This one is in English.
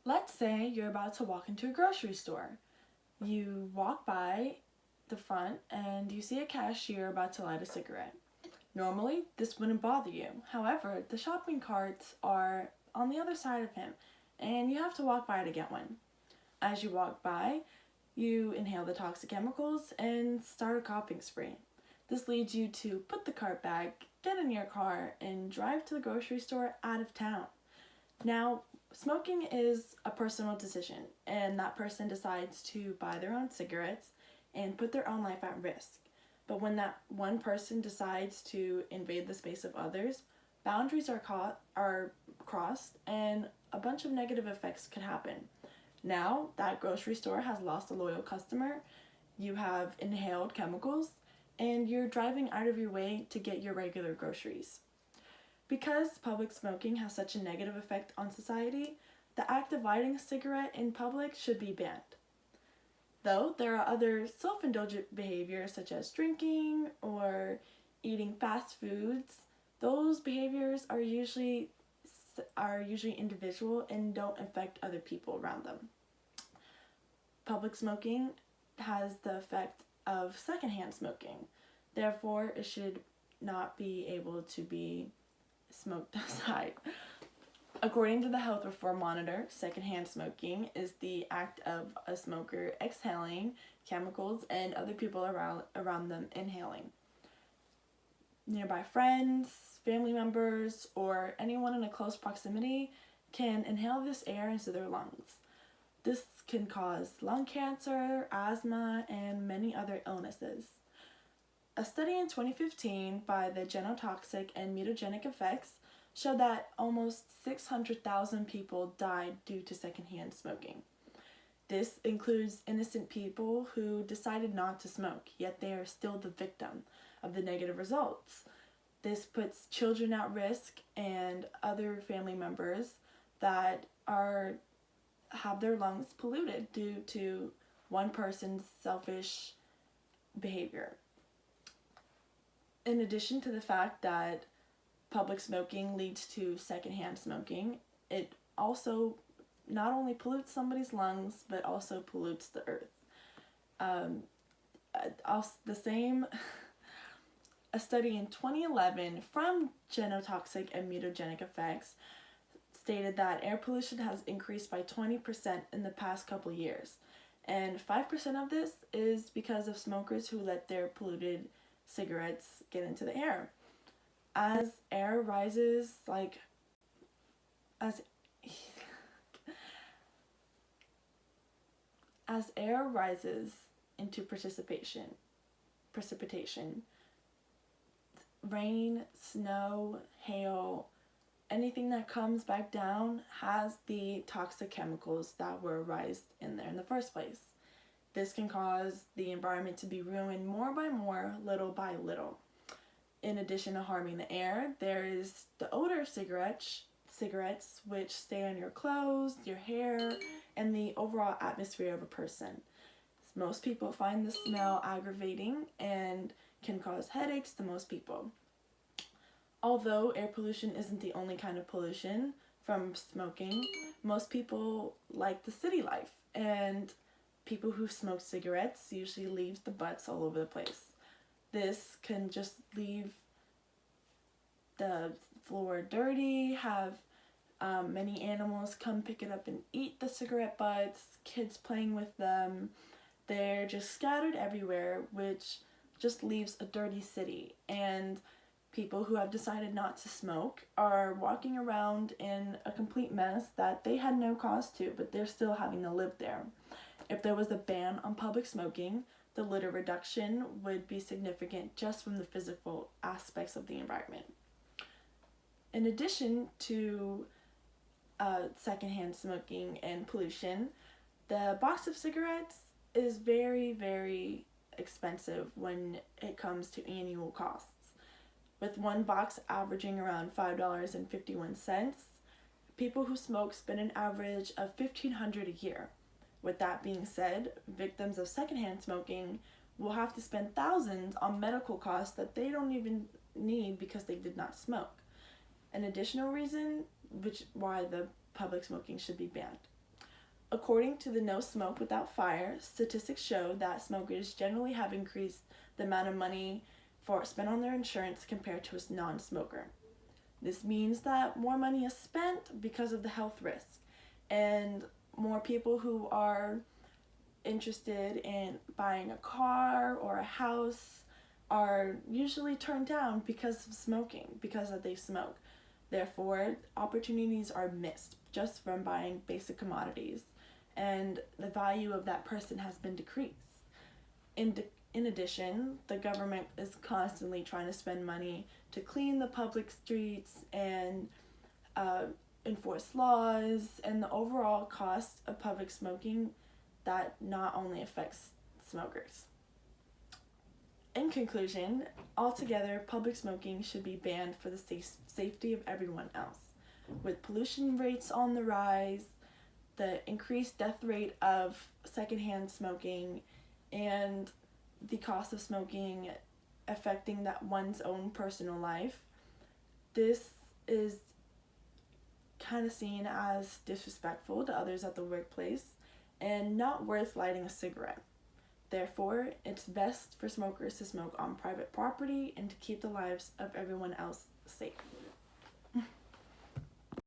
Let's say you're about to walk into a grocery store. You walk by the front and you see a cashier about to light a cigarette. Normally, this wouldn't bother you. However, the shopping carts are on the other side of him, and you have to walk by to get one. As you walk by, you inhale the toxic chemicals and start a coughing spree. This leads you to put the cart back, get in your car, and drive to the grocery store out of town. Now, smoking is a personal decision, and that person decides to buy their own cigarettes and put their own life at risk. But when that one person decides to invade the space of others, boundaries are crossed, and a bunch of negative effects could happen. Now, that grocery store has lost a loyal customer, you have inhaled chemicals, and you're driving out of your way to get your regular groceries. Because public smoking has such a negative effect on society, the act of lighting a cigarette in public should be banned. Though there are other self-indulgent behaviors such as drinking or eating fast foods, those behaviors are usually individual and don't affect other people around them. Public smoking has the effect of secondhand smoking. Therefore, it should not be able to be smoked outside. According to the Health Reform Monitor, secondhand smoking is the act of a smoker exhaling chemicals and other people around them inhaling. Nearby friends, family members, or anyone in a close proximity can inhale this air into their lungs. This can cause lung cancer, asthma, and many other illnesses. A study in 2015 by the Genotoxic and Mutagenic Effects showed that almost 600,000 people died due to secondhand smoking. This includes innocent people who decided not to smoke, yet they are still the victim of the negative results. This puts children at risk and other family members that have their lungs polluted due to one person's selfish behavior. In addition to the fact that public smoking leads to secondhand smoking, it also not only pollutes somebody's lungs, but also pollutes the earth. A study in 2011 from Genotoxic and Mutagenic Effects stated that air pollution has increased by 20% in the past couple years. And 5% of this is because of smokers who let their polluted cigarettes get into the air. As air rises, as air rises into precipitation, rain, snow, hail, anything that comes back down has the toxic chemicals that were raised in there in the first place. This can cause the environment to be ruined more by more, little by little. In addition to harming the air, there is the odor of cigarettes which stay on your clothes, your hair, and the overall atmosphere of a person. Most people find the smell aggravating and can cause headaches to most people. Although air pollution isn't the only kind of pollution from smoking, most people like the city life, and people who smoke cigarettes usually leave the butts all over the place. This can just leave the floor dirty, have many animals come pick it up and eat the cigarette butts, kids playing with them. They're just scattered everywhere, which just leaves a dirty city. And people who have decided not to smoke are walking around in a complete mess that they had no cause to, but they're still having to live there. If there was a ban on public smoking, the litter reduction would be significant just from the physical aspects of the environment. In addition to secondhand smoking and pollution, the box of cigarettes is very, very expensive when it comes to annual costs. With one box averaging around $5.51, people who smoke spend an average of $1,500 a year. With that being said, victims of secondhand smoking will have to spend thousands on medical costs that they don't even need because they did not smoke. An additional reason why the public smoking should be banned. According to the No Smoke Without Fire, statistics show that smokers generally have increased the amount of money spent on their insurance compared to a non-smoker. This means that more money is spent because of the health risk, and more people who are interested in buying a car or a house are usually turned down because of smoking, because they smoke. Therefore, opportunities are missed just from buying basic commodities, and the value of that person has been decreased. In addition, the government is constantly trying to spend money to clean the public streets and enforce laws, and the overall cost of public smoking that not only affects smokers. In conclusion, altogether, public smoking should be banned for the safety of everyone else. With pollution rates on the rise, the increased death rate of secondhand smoking, and the cost of smoking affecting one's own personal life, this is kind of seen as disrespectful to others at the workplace and not worth lighting a cigarette. Therefore, it's best for smokers to smoke on private property and to keep the lives of everyone else safe.